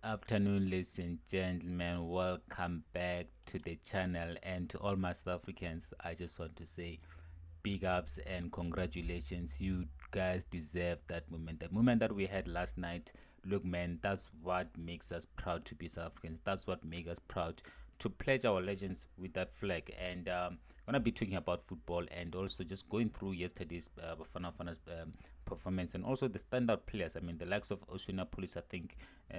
afternoon, ladies and gentlemen. Welcome back to the channel, and to all my South Africans, I just want to say big ups and congratulations. You guys deserve that moment. The moment that we had last night, look, man, that's what makes us proud to be South Africans. That's what makes us proud to pledge our legends with that flag. And I'm gonna be talking about football and also just going through yesterday's Bafana's performance and also the standout players. I mean, the likes of Oswin, I think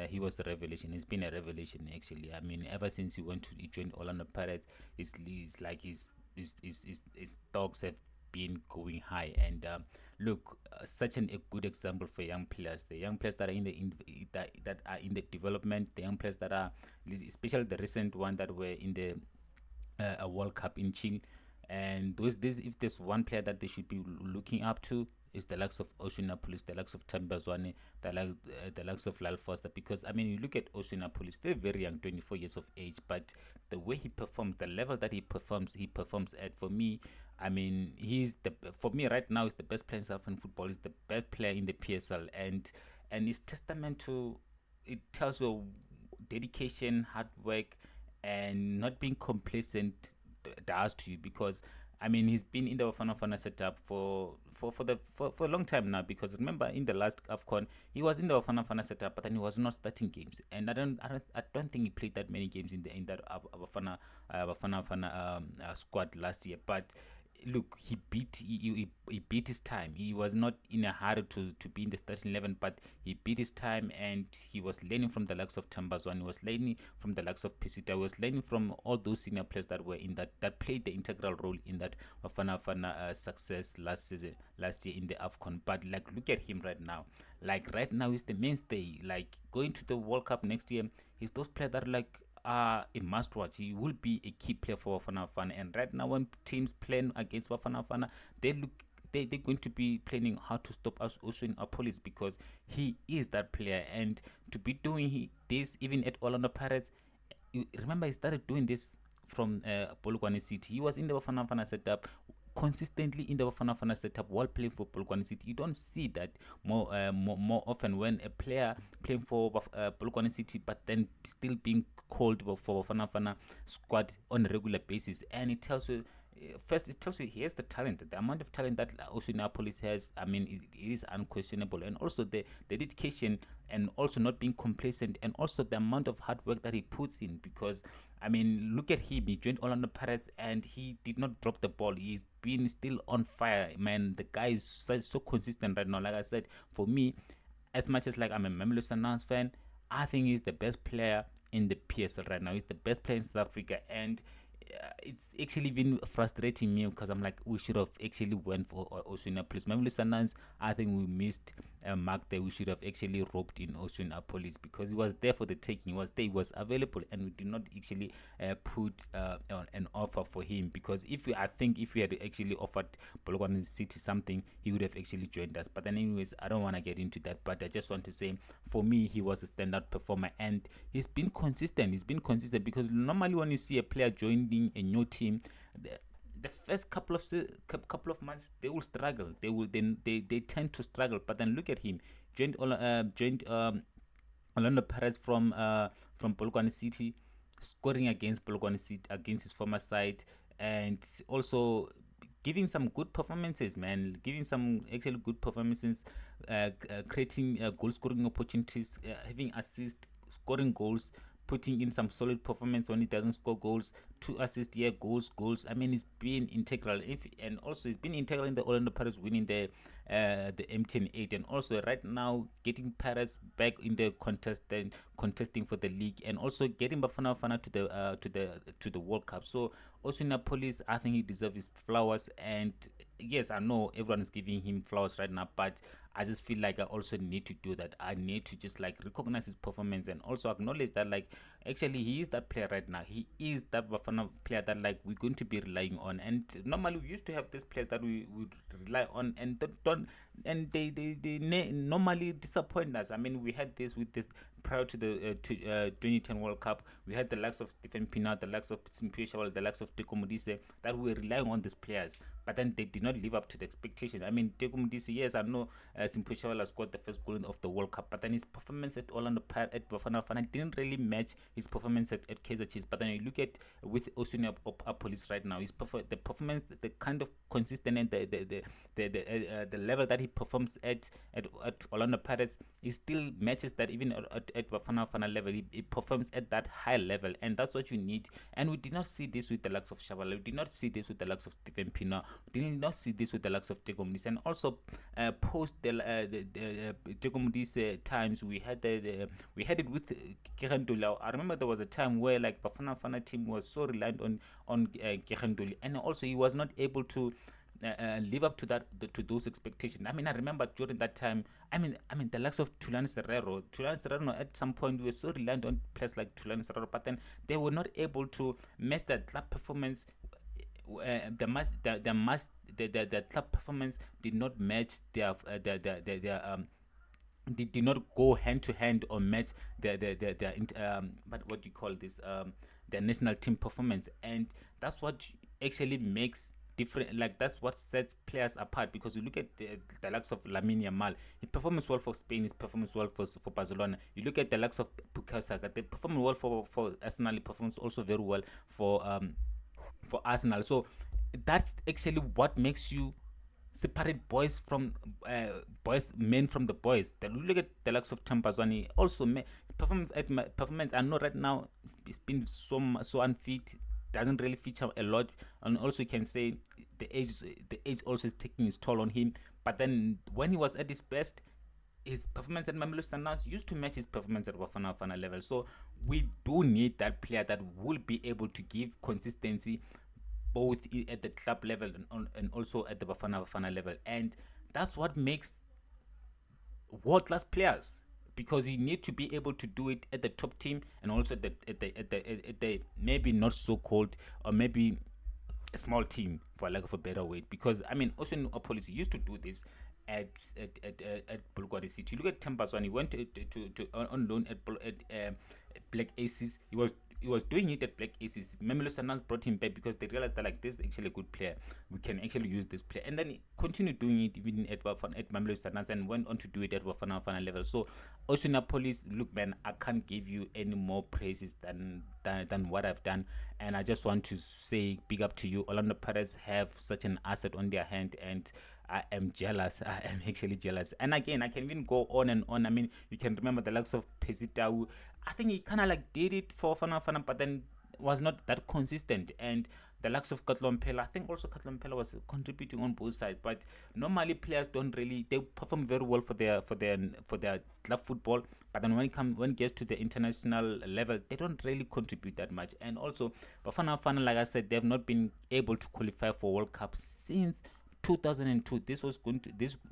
he was a revelation. He's been a revelation actually. I mean, ever since he joined Orlando Pirates, it's like his stocks have been going high. And look, such a good example for young players, the young players that are that are in the development, the young players that are, especially the recent one that were in the a World Cup in Chile. And if there's one player that they should be looking up to, is the likes of Oceanapolis, the likes of Tambazwane, the likes of Lal Foster. Because I mean, you look at Oceanapolis, they're very young, 24 years of age, but the way he performs, the level that he performs at. For me, I mean, for me right now, is the best player in South African football. He's the best player in the PSL, and it's testament to, it tells you dedication, hard work, and not being complacent does to you. Because I mean, he's been in the Bafana setup for a long time now. Because remember, in the last AFCON, he was in the Bafana setup, but then he was not starting games, and I don't think he played that many games in that Bafana squad last year. But look, he beat his time. He was not in a hurry to be in the starting 11, but he beat his time, and he was learning from the likes of Tambazwan. He was learning from the likes of Pisita. He was learning from all those senior players that were in that played the integral role in that Fana success last year in the AFCON. But like, look at him right now. Like right now, he's the mainstay. Like going to the World Cup next year, he's those players that are like a must watch. He will be a key player for Bafana Bafana. And right now, when teams playing against Bafana Bafana, they're going to be planning how to stop us also in appollis, because he is that player. And to be doing this even at Orlando Pirates, you remember he started doing this from Polokwane City. He was in the Bafana Bafana setup, consistently in the Bafana Bafana setup while playing for Polokwane City. You don't see that more often, when a player playing for Polokwane City but then still being called for Bafana Bafana squad on a regular basis. And it tells you, first, it tells you he has the talent, the amount of talent that also Police has. I mean, it is unquestionable. And also the dedication, and also not being complacent, and also the amount of hard work that he puts in. Because I mean, look at him. He joined Orlando Pirates and he did not drop the ball. He's been still on fire, man. The guy is so consistent right now. Like I said, for me, as much as like I'm a Mamelodi Sundowns fan, I think he's the best player in the PSL right now. He's the best player in South Africa. And it's actually been frustrating me, because I'm like, we should have actually went for Oceanapolis. Mamelodi Sundowns, I think we missed a mark there. We should have actually roped in Oceanapolis, because he was there for the taking. He was there, he was available, and we did not actually put an offer for him. Because I think if we had actually offered Polokwane City something, he would have actually joined us. But then anyways, I don't want to get into that. But I just want to say, for me, he was a standout performer, and he's been consistent. Because normally when you see a player joining a new team, the first couple of months they will struggle. They tend to struggle. But then look at him, joined Orlando Pirates from Polokwane City, scoring against Polokwane City, against his former side, and also giving some good performances, man. Giving some actually good performances, creating goal scoring opportunities, having assists, scoring goals, putting in some solid performance when he doesn't score goals. 2 assists, yeah, goals. I mean, it's been integral. And also he's been integral in the Orlando Pirates winning the MTN 8, and also right now getting Pirates back in the contest and contesting for the league, and also getting Bafana Bafana to the World Cup. So also in Police, I think he deserves his flowers. And yes, I know everyone is giving him flowers right now, but I just feel like I also need to do that. I need to just like recognize his performance, and also acknowledge that like actually he is that player right now. He is that Bafana player that like we're going to be relying on. And normally we used to have these players that we would rely on, and they normally disappoint us. I mean, we had this with this prior to the 2010 World Cup. We had the likes of Stephen Pienaar, the likes of Simphiwe Shabala, the likes of Teko Modise, that we were relying on these players, but then they did not live up to the expectation. I mean, Teko Modise, yes, I know Simply Chavala scored the first goal of the World Cup, but then his performance at at Bafana didn't really match his performance at Kaizer Chiefs. But then you look at with oswin appollis right now, the performance, the kind of consistent, and the level that he performs at Orlando Pirates, he still matches that even at Bafana level. He performs at that high level, and that's what you need. And we did not see this with the likes of Shabalala. We did not see this with the likes of Stephen Pienaar. We did not see this with the likes of Teko Modise. And also post the Teko Modise times, we had it with Kegendula. I remember there was a time where like Bafana team was so reliant on Kegendula, and also he was not able to live up to to those expectations. I mean, I remember during that time. I mean, the likes of Tulane Serrero. At some point we were so reliant on players like Tulane Serrero, but then they were not able to match that club performance. The club performance did not match their they did not go hand to hand or match what do you call this, their national team performance. And that's what actually makes different, like that's what sets players apart. Because you look at the likes of Lamine Yamal, he performs well for Spain, he performs well for Barcelona. You look at the likes of Bukayo Saka, they perform well for Arsenal, he performs also very well for Arsenal. So that's actually what makes you separate boys from men from the boys. Look at the likes of Tambazwani. Also, performance. I know right now it's been so unfit, doesn't really feature a lot, and also you can say the age also is taking its toll on him. But then when he was at his best, his performance at Mamelodi Sundowns used to match his performance at Bafana level. So we do need that player that will be able to give consistency both at the club level and also at the Bafana level. And that's what makes world-class players, because you need to be able to do it at the top team and also at the maybe not so cold or maybe a small team, for lack of a better word. Because I mean, Ocean Appollis used to do this at Bulgaria City. Look at Tambazwani. He went to on loan at Black Aces. He was doing it at Black Aces. Mamelodi Sundowns brought him back because they realized that like this is actually a good player. We can actually use this player, and then he continued doing it even at Mamelodi Sundowns and went on to do it at Bafana level. So Ocean Appollis, look man, I can't give you any more praises than what I've done, and I just want to say big up to you. Orlando Pirates have such an asset on their hand, and I am jealous. I am actually jealous. And again, I can even go on and on. I mean, you can remember the likes of Pesitau. I think he kind of like did it for Fana, but then was not that consistent. And the likes of Katlompela, I think also Katlompela was contributing on both sides. But normally players don't really, they perform very well for their club football. But then when it gets to the international level, they don't really contribute that much. And also Bafana, like I said, they have not been able to qualify for World Cup since 2002. This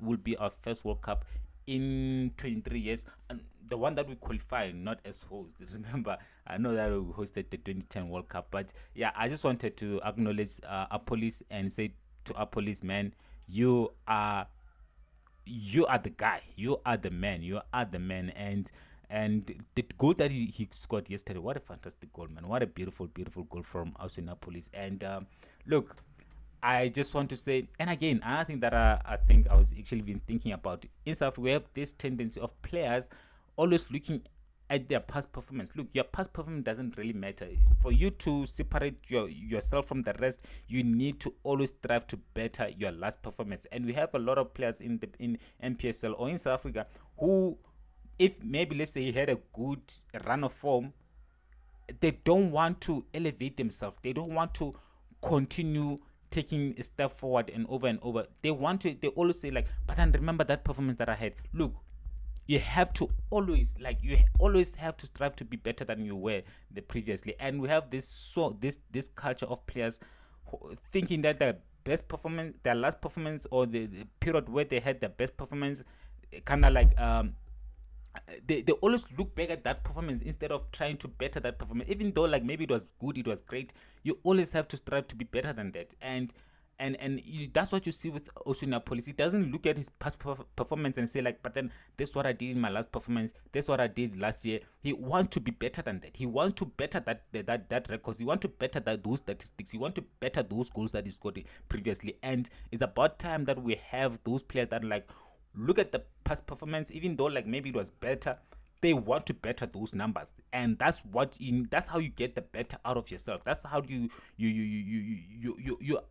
will be our first World Cup in 23 years, and the one that we qualified, not as host. Remember, I know that we hosted the 2010 World Cup, but yeah, I just wanted to acknowledge Appollis and say to Appollis, man, you are the guy, you are the man, and the goal that he scored yesterday, what a fantastic goal, man! What a beautiful goal from Oswin Appollis. And look, I just want to say, and again, I think that I think I was actually been thinking about in South Africa, we have this tendency of players always looking at their past performance. Look, your past performance doesn't really matter. For you to separate yourself from the rest, you need to always strive to better your last performance. And we have a lot of players in NPSL or in South Africa who, if maybe let's say he had a good run of form, they don't want to elevate themselves. They don't want to continue taking a step forward and over. They always say like, but then remember that performance that I had. Look, you have to always have to strive to be better than you were the previously. And we have this culture of players thinking that their last performance, or the period where they had their best performance, kind of like they always look back at that performance instead of trying to better that performance. Even though like maybe it was good, it was great, you always have to strive to be better than that. And that's what you see with Oswin Appollis. He doesn't look at his past performance and say like, but then this is what I did in my last performance, this is what I did last year. He wants to be better than that. He wants to better that records. He wants to better those statistics. He wants to better those goals that he scored previously. And it's about time that we have those players that like look at the past performance, even though like maybe it was better, they want to better those numbers, and that's how you get the better out of yourself. That's how you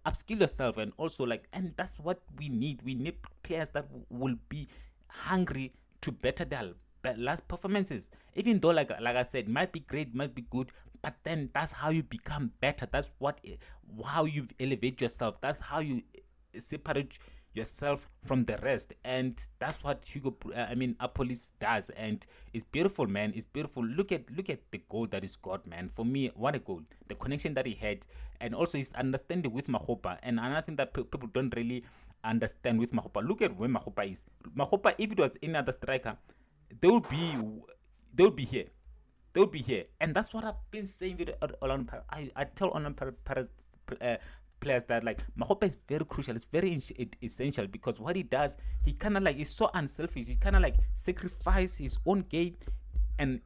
upskill yourself, and also like, and that's what we need. We need players that will be hungry to better their last performances, even though like I said, might be great, might be good, but then that's how you become better. That's how you elevate yourself. That's how you separate yourself from the rest, and that's what appollis does, and it's beautiful, man. It's beautiful. Look at the goal that he scored, man. For me, what a goal. The connection that he had, and also his understanding with Mahopa. And another thing that people don't really understand with Mahopa, look at where Mahopa is. Mahopa, if it was any other striker, they would be here. They would be here, and that's what I've been saying with Orlando. I tell Orlando players that like Mahopa is very crucial. It's very essential, because what he does, he kind of like is so unselfish. He kind of like sacrifice his own game and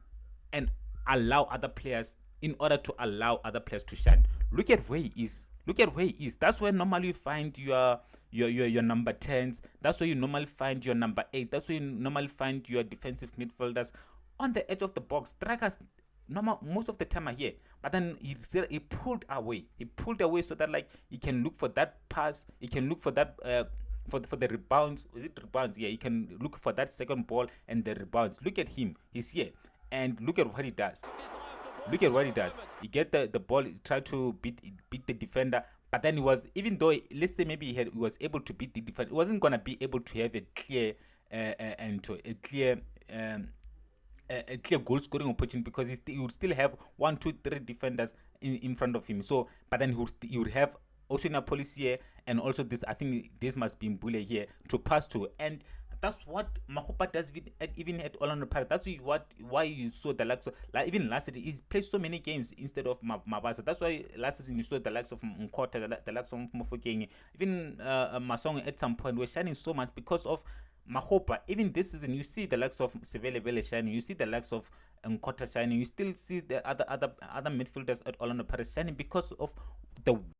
allow other players, in order to allow other players to shine. Look at where he is. Look at where he is. That's where normally you find your number 10s. That's where you normally find your number 8. That's where you normally find your defensive midfielders on the edge of the box. Strikers most of the time are here, but then he pulled away. He pulled away so that like he can look for that pass. He can look for that for the rebounds. Is it rebounds? Yeah, he can look for that second ball and the rebounds. Look at him. He's here, and look at what he does. Look at what he does. He get the ball, try to beat the defender, but then he was, even though let's say maybe he was able to beat the defender, he wasn't gonna be able to have a clear a clear goal scoring opportunity, because he would still have 1, 2, 3 defenders in front of him. So, but then he would have also in a policy here, and also this, I think this must be Mbule here to pass to, and that's what Mahopa does even at Orlando Pirates. That's why you saw the likes of, like, even last season he played so many games instead of Mabasa. That's why last season you saw the likes of Nkota, the likes of Mofokeng, even Masong at some point were shining so much because of Mahopa. Even this season, you see the likes of Sevele Vele shining, you see the likes of Nkota shining, you still see the other midfielders at Orlando Pirates shining because of the